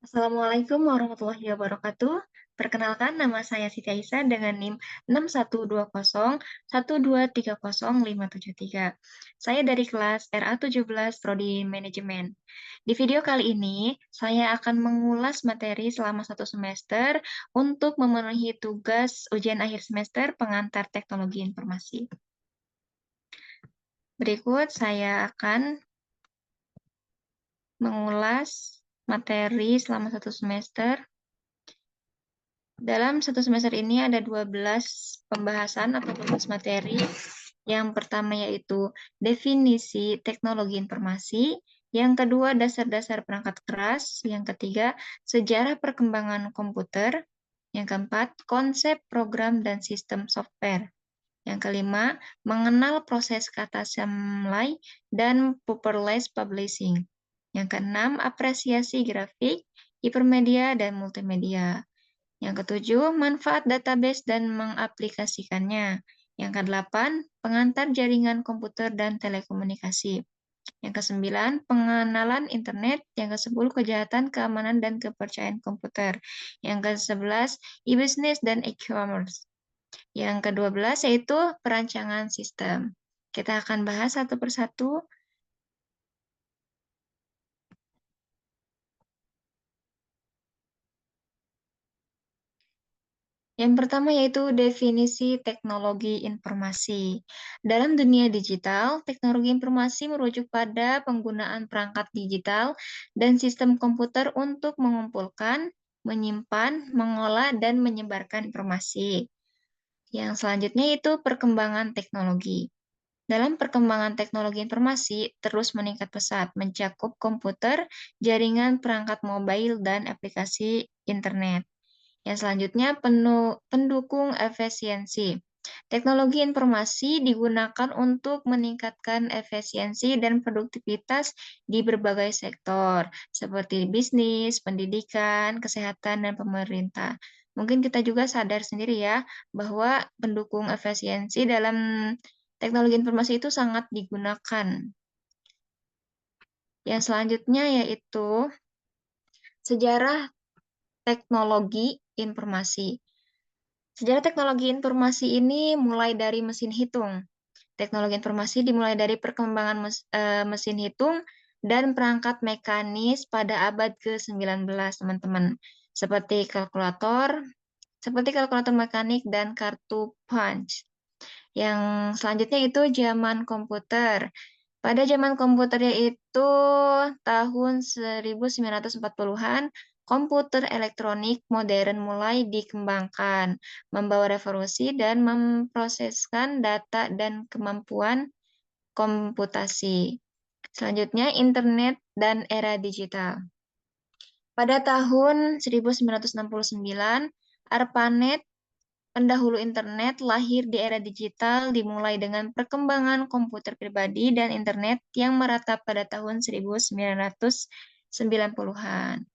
Assalamualaikum warahmatullahi wabarakatuh. Perkenalkan, nama saya Siti Aisyah dengan NIM 61201230573. Saya dari kelas RA17 Prodi Manajemen. Di video kali ini, saya akan mengulas materi selama satu semester untuk memenuhi tugas ujian akhir semester pengantar teknologi informasi. Berikut saya akan mengulas materi selama satu semester. Dalam satu semester ini ada 12 pembahasan atau 12 materi. Yang pertama yaitu definisi teknologi informasi, yang kedua dasar-dasar perangkat keras, yang ketiga sejarah perkembangan komputer, yang keempat konsep program dan sistem software, yang kelima mengenal proses kata assembly dan paperless publishing, yang keenam apresiasi grafik, hipermedia, dan multimedia. Yang ketujuh, manfaat database dan mengaplikasikannya. Yang kedelapan, pengantar jaringan komputer dan telekomunikasi. Yang kesembilan, pengenalan internet. Yang kesepuluh, kejahatan, keamanan, dan kepercayaan komputer. Yang kesebelas, e-business dan e-commerce. Yang kedua belas, yaitu perancangan sistem. Kita akan bahas satu persatu. Yang pertama yaitu definisi teknologi informasi. Dalam dunia digital, teknologi informasi merujuk pada penggunaan perangkat digital dan sistem komputer untuk mengumpulkan, menyimpan, mengolah, dan menyebarkan informasi. Yang selanjutnya itu perkembangan teknologi. Dalam perkembangan teknologi informasi terus meningkat pesat, mencakup komputer, jaringan perangkat mobile, dan aplikasi internet. Yang selanjutnya, pendukung efisiensi. Teknologi informasi digunakan untuk meningkatkan efisiensi dan produktivitas di berbagai sektor, seperti bisnis, pendidikan, kesehatan, dan pemerintah. Mungkin kita juga sadar sendiri ya, bahwa pendukung efisiensi dalam teknologi informasi itu sangat digunakan. Yang selanjutnya yaitu sejarah teknologi informasi. Sejarah teknologi informasi ini mulai dari mesin hitung. Teknologi informasi dimulai dari perkembangan mesin hitung dan perangkat mekanis pada abad ke-19, teman-teman. Seperti kalkulator mekanik dan kartu punch. Yang selanjutnya itu zaman komputer. Pada zaman komputer yaitu tahun 1940-an, komputer elektronik modern mulai dikembangkan, membawa revolusi dan memproseskan data dan kemampuan komputasi. Selanjutnya, internet dan era digital. Pada tahun 1969, ARPANET, pendahulu internet, lahir di era digital dimulai dengan perkembangan komputer pribadi dan internet yang meratap pada tahun 1990-an.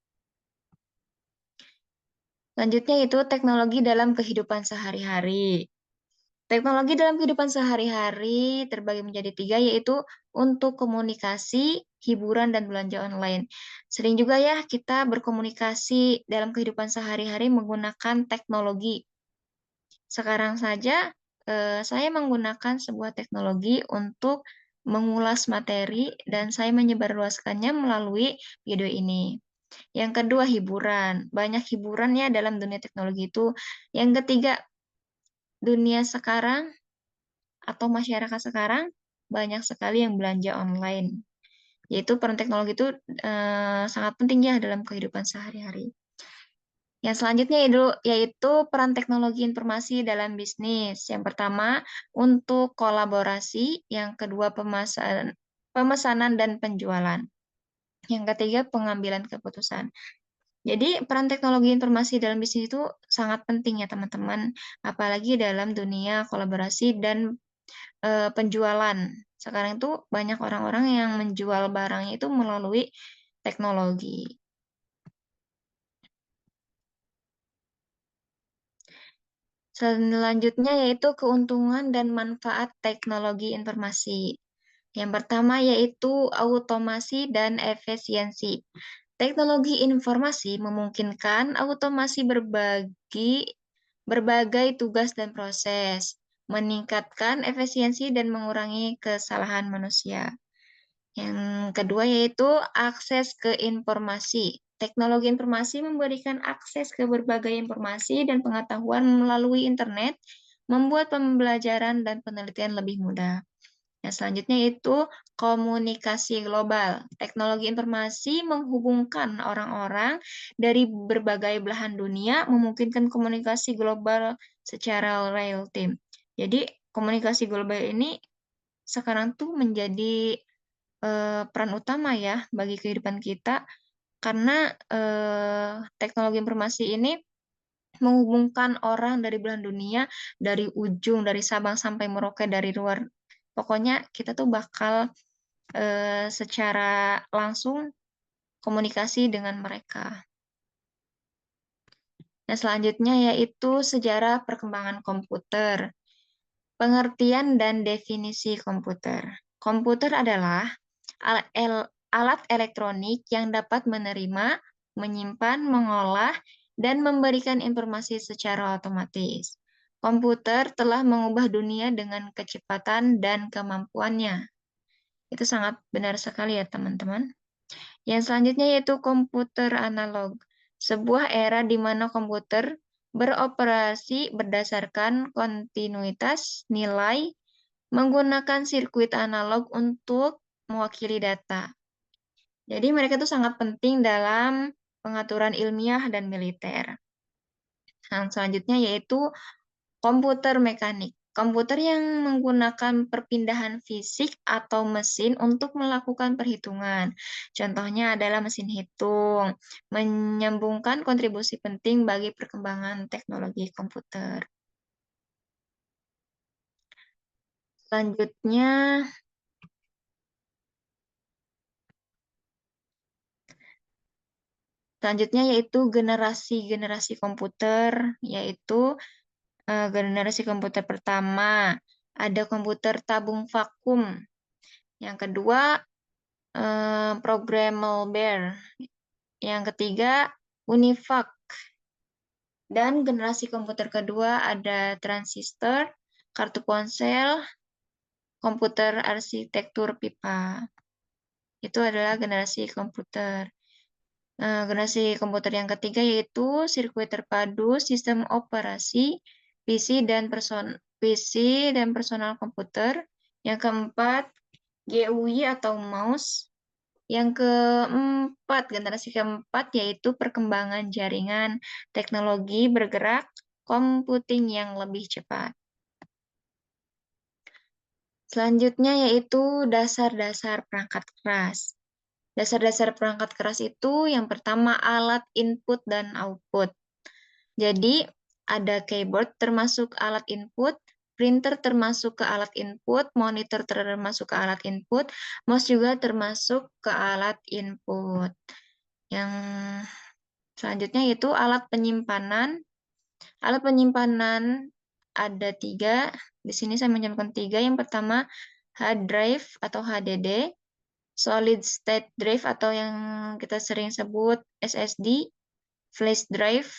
Selanjutnya itu teknologi dalam kehidupan sehari-hari. Teknologi dalam kehidupan sehari-hari terbagi menjadi tiga, yaitu untuk komunikasi, hiburan, dan belanja online. Sering juga ya kita berkomunikasi dalam kehidupan sehari-hari menggunakan teknologi. Sekarang saja saya menggunakan sebuah teknologi untuk mengulas materi dan saya menyebarluaskannya melalui video ini. Yang kedua, hiburan. Banyak hiburan ya dalam dunia teknologi itu. Yang ketiga, dunia sekarang atau masyarakat sekarang banyak sekali yang belanja online. Yaitu peran teknologi itu sangat penting ya dalam kehidupan sehari-hari. Yang selanjutnya yaitu peran teknologi informasi dalam bisnis. Yang pertama, untuk kolaborasi. Yang kedua, pemesanan dan penjualan. Yang ketiga, pengambilan keputusan. Jadi, peran teknologi informasi dalam bisnis itu sangat penting ya, teman-teman. Apalagi dalam dunia kolaborasi dan penjualan. Sekarang itu banyak orang-orang yang menjual barangnya itu melalui teknologi. Selanjutnya yaitu keuntungan dan manfaat teknologi informasi. Yang pertama yaitu automasi dan efisiensi. Teknologi informasi memungkinkan otomasi berbagai tugas dan proses, meningkatkan efisiensi dan mengurangi kesalahan manusia. Yang kedua yaitu akses ke informasi. Teknologi informasi memberikan akses ke berbagai informasi dan pengetahuan melalui internet, membuat pembelajaran dan penelitian lebih mudah. Yang selanjutnya yaitu komunikasi global. Teknologi informasi menghubungkan orang-orang dari berbagai belahan dunia, memungkinkan komunikasi global secara real time. Jadi, komunikasi global ini sekarang tuh menjadi peran utama ya bagi kehidupan kita, karena teknologi informasi ini menghubungkan orang dari belahan dunia, dari ujung, dari Sabang sampai Merauke, dari luar. Pokoknya kita tuh bakal secara langsung komunikasi dengan mereka. Nah, selanjutnya yaitu sejarah perkembangan komputer. Pengertian dan definisi komputer. Komputer adalah alat elektronik yang dapat menerima, menyimpan, mengolah, dan memberikan informasi secara otomatis. Komputer telah mengubah dunia dengan kecepatan dan kemampuannya. Itu sangat benar sekali ya, teman-teman. Yang selanjutnya yaitu komputer analog. Sebuah era di mana komputer beroperasi berdasarkan kontinuitas nilai menggunakan sirkuit analog untuk mewakili data. Jadi mereka itu sangat penting dalam pengaturan ilmiah dan militer. Yang selanjutnya yaitu komputer mekanik. Komputer yang menggunakan perpindahan fisik atau mesin untuk melakukan perhitungan. Contohnya adalah mesin hitung, menyambungkan kontribusi penting bagi perkembangan teknologi komputer. Selanjutnya yaitu generasi-generasi komputer, yaitu generasi komputer pertama, ada komputer tabung vakum. Yang kedua, programmable. Yang ketiga, UNIVAC. Dan generasi komputer kedua ada transistor, kartu ponsel, komputer arsitektur pipa. Itu adalah generasi komputer. Generasi komputer yang ketiga yaitu sirkuit terpadu, sistem operasi, PC dan personal komputer. Yang keempat, GUI atau mouse. Yang keempat, generasi keempat yaitu perkembangan jaringan, teknologi bergerak, computing yang lebih cepat. Selanjutnya yaitu dasar-dasar perangkat keras. Dasar-dasar perangkat keras itu yang pertama alat input dan output. Jadi ada keyboard termasuk alat input, printer termasuk ke alat input, monitor termasuk ke alat input, mouse juga termasuk ke alat input. Yang selanjutnya yaitu alat penyimpanan. Alat penyimpanan ada 3. Di sini saya menyiapkan 3. Yang pertama hard drive atau HDD, solid state drive atau yang kita sering sebut SSD, flash drive,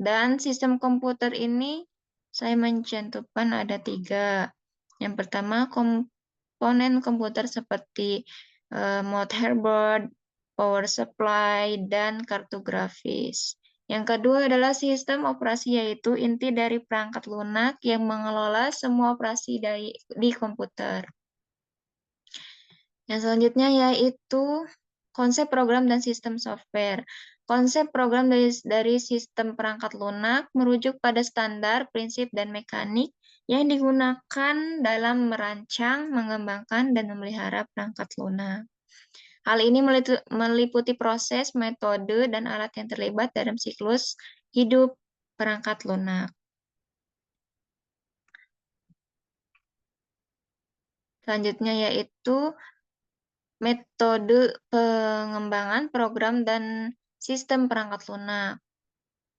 dan sistem komputer ini saya mencantumkan ada 3. Yang pertama komponen komputer seperti motherboard, power supply, dan kartu grafis. Yang kedua adalah sistem operasi, yaitu inti dari perangkat lunak yang mengelola semua operasi di komputer. Yang selanjutnya yaitu konsep program dan sistem software. Konsep program dari sistem perangkat lunak merujuk pada standar, prinsip, dan mekanik yang digunakan dalam merancang, mengembangkan, dan memelihara perangkat lunak. Hal ini meliputi proses, metode, dan alat yang terlibat dalam siklus hidup perangkat lunak. Selanjutnya yaitu metode pengembangan program dan sistem perangkat lunak.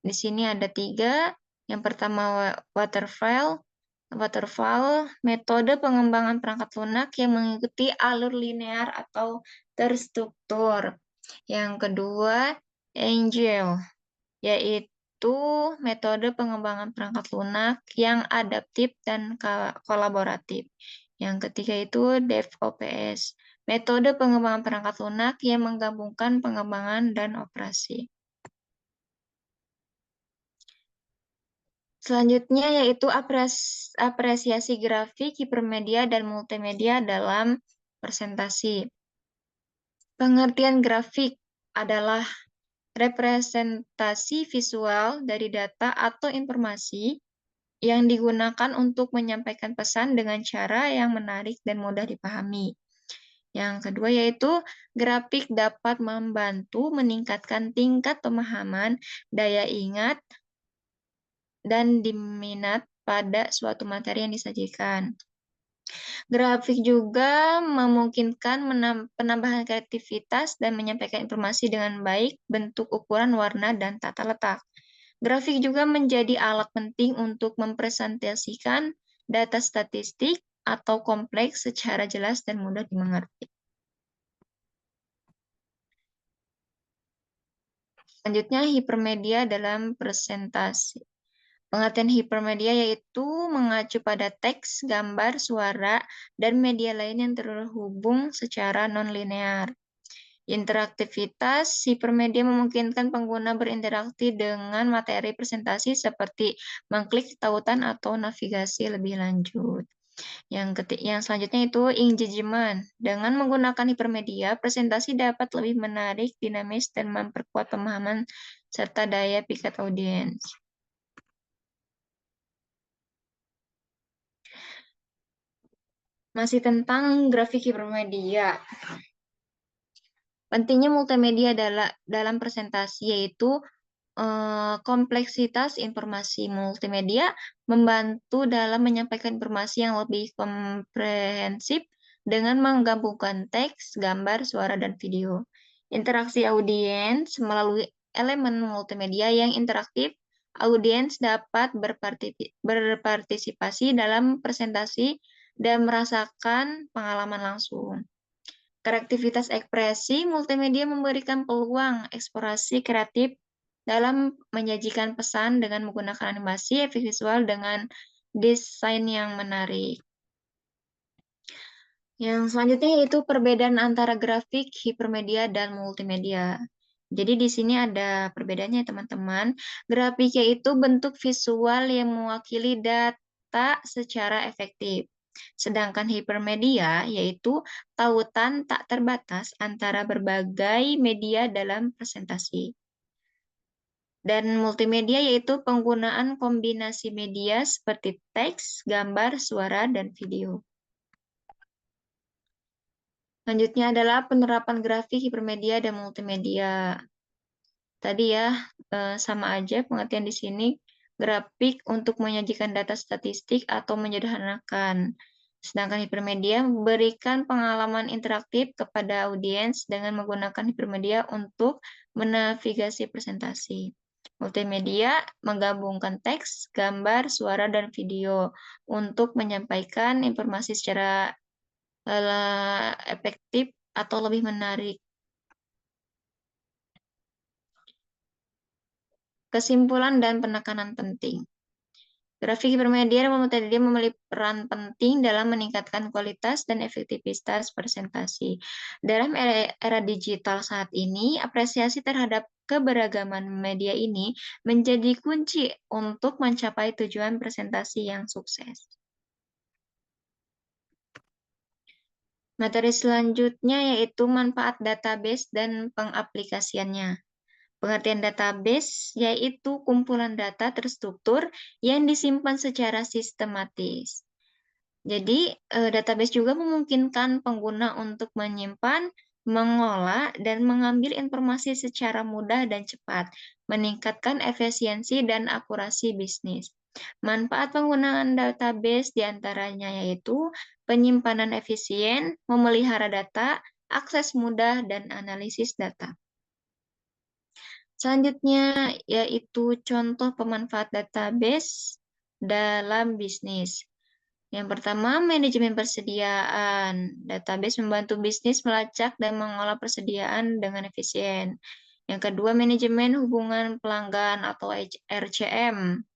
Di sini ada 3. Yang pertama waterfall, metode pengembangan perangkat lunak yang mengikuti alur linear atau terstruktur. Yang kedua, Angel, yaitu metode pengembangan perangkat lunak yang adaptif dan kolaboratif. Yang ketiga itu DevOps, metode pengembangan perangkat lunak yang menggabungkan pengembangan dan operasi. Selanjutnya yaitu apresiasi grafik, hipermedia, dan multimedia dalam presentasi. Pengertian grafik adalah representasi visual dari data atau informasi yang digunakan untuk menyampaikan pesan dengan cara yang menarik dan mudah dipahami. Yang kedua yaitu grafik dapat membantu meningkatkan tingkat pemahaman, daya ingat, dan diminat pada suatu materi yang disajikan. Grafik juga memungkinkan penambahan kreativitas dan menyampaikan informasi dengan baik, bentuk, ukuran, warna, dan tata letak. Grafik juga menjadi alat penting untuk mempresentasikan data statistik atau kompleks secara jelas dan mudah dimengerti. Selanjutnya, hipermedia dalam presentasi. Pengertian hipermedia yaitu mengacu pada teks, gambar, suara, dan media lain yang terhubung secara non-linear. Interaktivitas hipermedia memungkinkan pengguna berinteraksi dengan materi presentasi seperti mengklik tautan atau navigasi lebih lanjut. Yang selanjutnya itu engagement. Dengan menggunakan hipermedia, presentasi dapat lebih menarik, dinamis, dan memperkuat pemahaman serta daya pikat audiens. Masih tentang grafik hipermedia. Pentingnya multimedia dalam presentasi yaitu kompleksitas informasi multimedia membantu dalam menyampaikan informasi yang lebih komprehensif dengan menggabungkan teks, gambar, suara, dan video. Interaksi audiens melalui elemen multimedia yang interaktif, audiens dapat berpartisipasi dalam presentasi dan merasakan pengalaman langsung. Kreativitas ekspresi multimedia memberikan peluang eksplorasi kreatif dalam menyajikan pesan dengan menggunakan animasi, efek visual, dengan desain yang menarik. Yang selanjutnya yaitu perbedaan antara grafik, hipermedia, dan multimedia. Jadi di sini ada perbedaannya teman-teman. Grafik yaitu bentuk visual yang mewakili data secara efektif. Sedangkan hipermedia yaitu tautan tak terbatas antara berbagai media dalam presentasi. Dan multimedia yaitu penggunaan kombinasi media seperti teks, gambar, suara, dan video. Selanjutnya adalah penerapan grafik, hipermedia, dan multimedia. Tadi ya, sama aja pengertian di sini. Grafik untuk menyajikan data statistik atau menyederhanakan. Sedangkan hipermedia memberikan pengalaman interaktif kepada audiens dengan menggunakan hipermedia untuk menavigasi presentasi. Multimedia menggabungkan teks, gambar, suara, dan video untuk menyampaikan informasi secara efektif atau lebih menarik. Kesimpulan dan penekanan penting. Grafik hipermedia dan multimedia memiliki peran penting dalam meningkatkan kualitas dan efektivitas presentasi. Dalam era digital saat ini, apresiasi terhadap keberagaman media ini menjadi kunci untuk mencapai tujuan presentasi yang sukses. Materi selanjutnya yaitu manfaat database dan pengaplikasiannya. Pengertian database yaitu kumpulan data terstruktur yang disimpan secara sistematis. Jadi, database juga memungkinkan pengguna untuk menyimpan, mengolah, dan mengambil informasi secara mudah dan cepat, meningkatkan efisiensi dan akurasi bisnis. Manfaat penggunaan database diantaranya yaitu penyimpanan efisien, memelihara data, akses mudah, dan analisis data. Selanjutnya yaitu contoh pemanfaat database dalam bisnis. Yang pertama, manajemen persediaan. Database membantu bisnis melacak dan mengolah persediaan dengan efisien. Yang kedua, manajemen hubungan pelanggan atau RCM.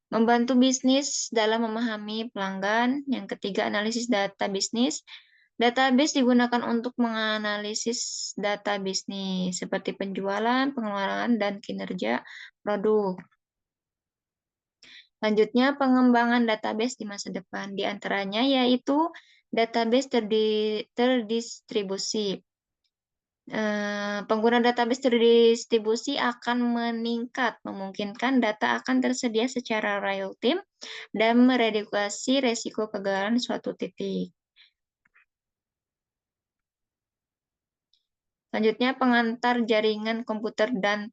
Membantu bisnis dalam memahami pelanggan. Yang ketiga, analisis data bisnis. Database digunakan untuk menganalisis data bisnis seperti penjualan, pengeluaran, dan kinerja produk. Selanjutnya, pengembangan database di masa depan. Di antaranya yaitu database terdistribusi. Pengguna database terdistribusi akan meningkat, memungkinkan data akan tersedia secara real-time dan mereduksi resiko kegagalan suatu titik. Selanjutnya, pengantar jaringan komputer dan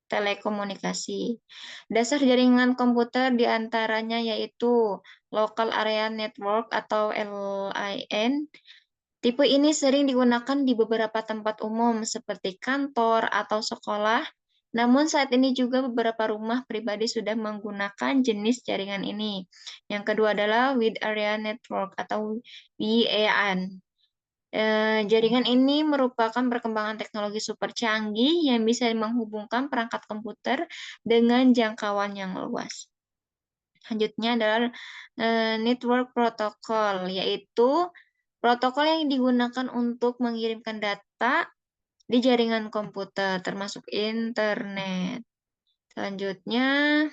telekomunikasi. Dasar jaringan komputer diantaranya yaitu Local Area Network atau LAN. Tipe ini sering digunakan di beberapa tempat umum seperti kantor atau sekolah. Namun saat ini juga beberapa rumah pribadi sudah menggunakan jenis jaringan ini. Yang kedua adalah Wide Area Network atau WAN. Jaringan ini merupakan perkembangan teknologi super canggih yang bisa menghubungkan perangkat komputer dengan jangkauan yang luas. Selanjutnya adalah network protocol, yaitu protokol yang digunakan untuk mengirimkan data di jaringan komputer, termasuk internet. Selanjutnya,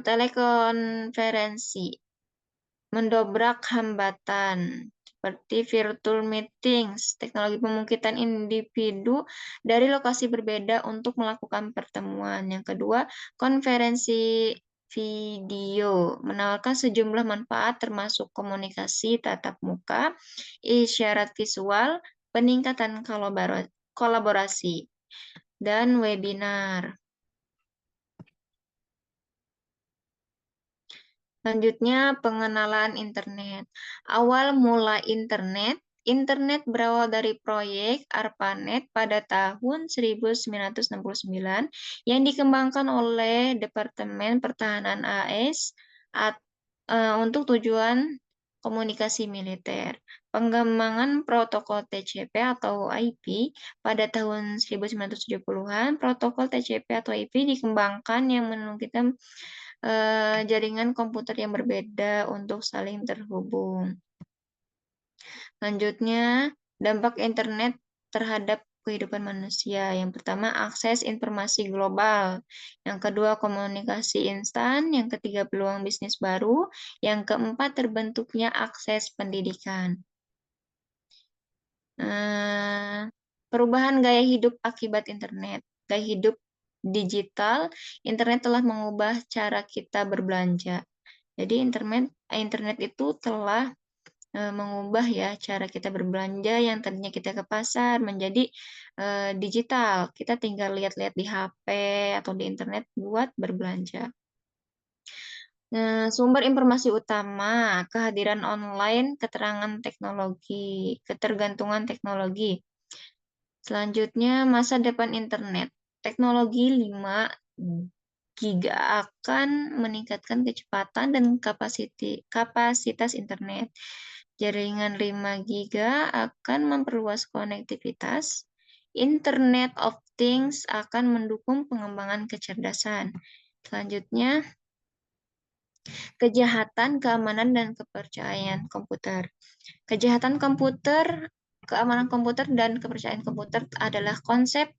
telekonferensi. Mendobrak hambatan seperti virtual meetings, teknologi pemungkitan individu dari lokasi berbeda untuk melakukan pertemuan. Yang kedua, konferensi video menawarkan sejumlah manfaat termasuk komunikasi tatap muka, isyarat visual, peningkatan kolaborasi, dan webinar. Selanjutnya, pengenalan internet. Awal mula internet berawal dari proyek ARPANET pada tahun 1969 yang dikembangkan oleh Departemen Pertahanan AS untuk tujuan komunikasi militer. Pengembangan protokol TCP atau IP pada tahun 1970-an, protokol TCP atau IP dikembangkan yang memungkinkan jaringan komputer yang berbeda untuk saling terhubung. Selanjutnya, dampak internet terhadap kehidupan manusia. Yang pertama, akses informasi global. Yang kedua, komunikasi instan. Yang ketiga, peluang bisnis baru. Yang keempat, terbentuknya akses pendidikan. Perubahan gaya hidup akibat internet. Gaya hidup digital, internet telah mengubah cara kita berbelanja. Jadi internet itu telah mengubah ya cara kita berbelanja yang tadinya kita ke pasar menjadi digital. Kita tinggal lihat-lihat di HP atau di internet buat berbelanja. Sumber informasi utama, kehadiran online, keterangan teknologi, ketergantungan teknologi. Selanjutnya, masa depan internet. Teknologi 5 GB akan meningkatkan kecepatan dan kapasitas internet. Jaringan 5 GB akan memperluas konektivitas. Internet of Things akan mendukung pengembangan kecerdasan. Selanjutnya, kejahatan, keamanan, dan kepercayaan komputer. Kejahatan komputer, keamanan komputer, dan kepercayaan komputer adalah konsep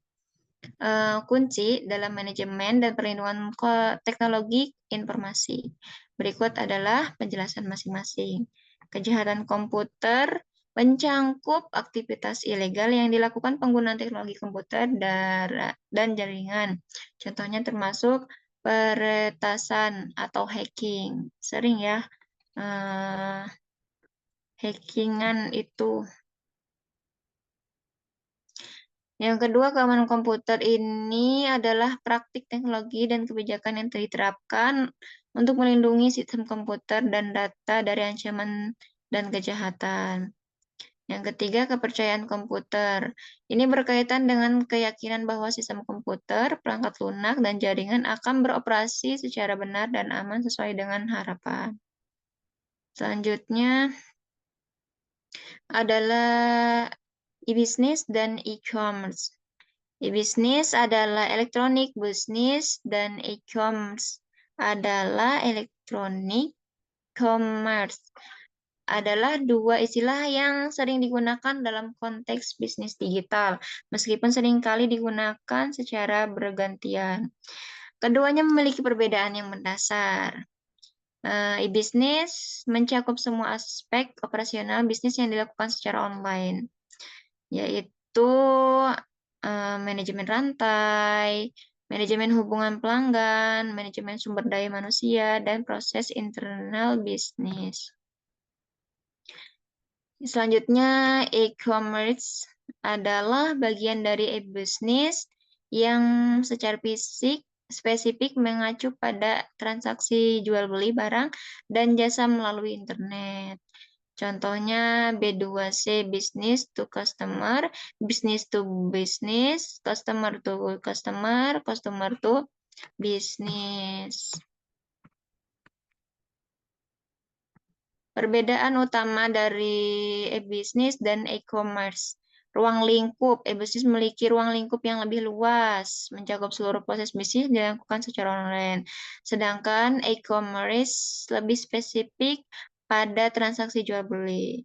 kunci dalam manajemen dan perlindungan teknologi informasi. Berikut adalah penjelasan masing-masing. Kejahatan komputer mencangkup aktivitas ilegal yang dilakukan penggunaan teknologi komputer dan jaringan. Contohnya termasuk peretasan atau hacking. Sering ya, hackingan itu. Yang kedua, keamanan komputer ini adalah praktik teknologi dan kebijakan yang diterapkan untuk melindungi sistem komputer dan data dari ancaman dan kejahatan. Yang ketiga, kepercayaan komputer. Ini berkaitan dengan keyakinan bahwa sistem komputer, perangkat lunak, dan jaringan akan beroperasi secara benar dan aman sesuai dengan harapan. Selanjutnya adalah e-business dan e-commerce. E-business adalah electronic business dan e-commerce adalah electronic commerce. Adalah dua istilah yang sering digunakan dalam konteks bisnis digital, meskipun seringkali digunakan secara bergantian. Keduanya memiliki perbedaan yang mendasar. E-business mencakup semua aspek operasional bisnis yang dilakukan secara online, yaitu manajemen rantai, manajemen hubungan pelanggan, manajemen sumber daya manusia, dan proses internal bisnis. Selanjutnya, e-commerce adalah bagian dari e-business yang secara fisik spesifik mengacu pada transaksi jual beli barang dan jasa melalui internet. Contohnya B2C, business to customer, business to business, customer to customer, customer to business. Perbedaan utama dari e-business dan e-commerce. Ruang lingkup. E-business memiliki ruang lingkup yang lebih luas, mencakup seluruh proses bisnis dilakukan secara online. Sedangkan e-commerce lebih spesifik pada transaksi jual beli.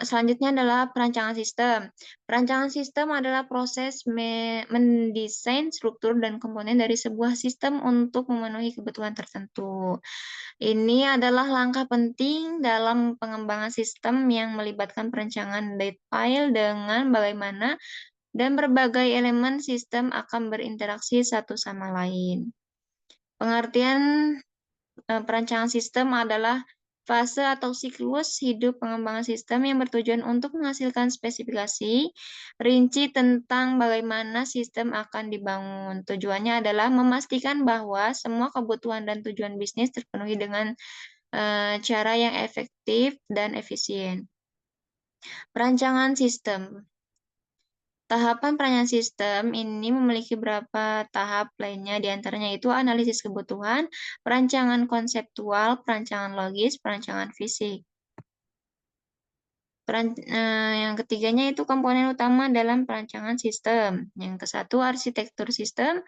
Selanjutnya adalah perancangan sistem. Perancangan sistem adalah proses mendesain struktur dan komponen dari sebuah sistem untuk memenuhi kebutuhan tertentu. Ini adalah langkah penting dalam pengembangan sistem yang melibatkan perencanaan detail dengan bagaimana dan berbagai elemen sistem akan berinteraksi satu sama lain. Pengertian perancangan sistem adalah fase atau siklus hidup pengembangan sistem yang bertujuan untuk menghasilkan spesifikasi rinci tentang bagaimana sistem akan dibangun. Tujuannya adalah memastikan bahwa semua kebutuhan dan tujuan bisnis terpenuhi dengan cara yang efektif dan efisien. Perancangan sistem. Tahapan perancangan sistem ini memiliki beberapa tahap lainnya, diantaranya itu analisis kebutuhan, perancangan konseptual, perancangan logis, perancangan fisik. Yang ketiganya itu komponen utama dalam perancangan sistem. Yang ke-1 arsitektur sistem,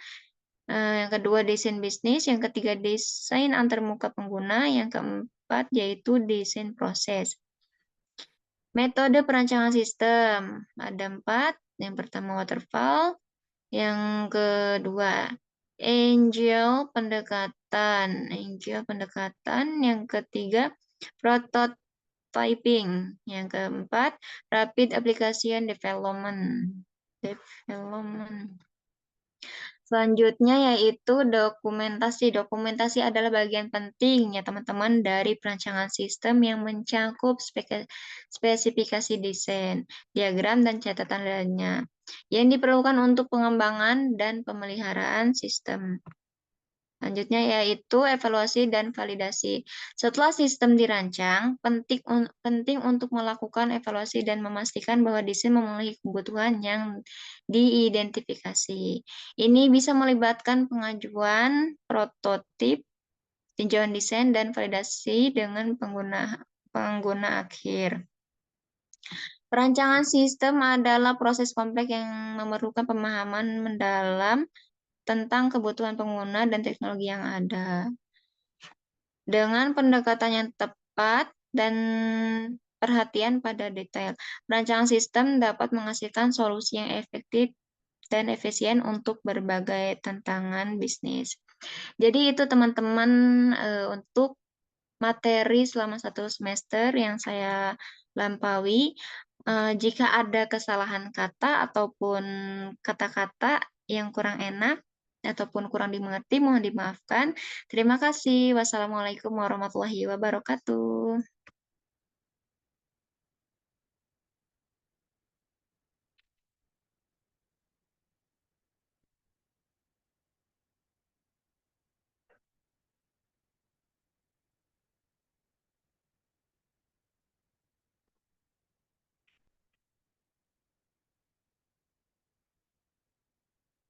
yang kedua desain bisnis, yang ketiga desain antarmuka pengguna, yang keempat yaitu desain proses. Metode perancangan sistem ada 4. Yang pertama waterfall, yang kedua angel pendekatan, yang ketiga prototyping, yang keempat rapid application development. Selanjutnya yaitu dokumentasi. Dokumentasi adalah bagian penting ya teman-teman dari perancangan sistem yang mencakup spesifikasi desain, diagram, dan catatan lainnya yang diperlukan untuk pengembangan dan pemeliharaan sistem. Selanjutnya yaitu evaluasi dan validasi. Setelah sistem dirancang, penting untuk melakukan evaluasi dan memastikan bahwa desain memenuhi kebutuhan yang diidentifikasi. Ini bisa melibatkan pengajuan prototip, tinjauan desain, dan validasi dengan pengguna akhir. Perancangan sistem adalah proses kompleks yang memerlukan pemahaman mendalam tentang kebutuhan pengguna dan teknologi yang ada. Dengan pendekatan yang tepat dan perhatian pada detail, perancangan sistem dapat menghasilkan solusi yang efektif dan efisien untuk berbagai tantangan bisnis. Jadi itu teman-teman untuk materi selama 1 semester yang saya lampaui. Jika ada kesalahan kata ataupun kata-kata yang kurang enak ataupun kurang dimengerti, mohon dimaafkan. Terima kasih. Wassalamualaikum warahmatullahi wabarakatuh.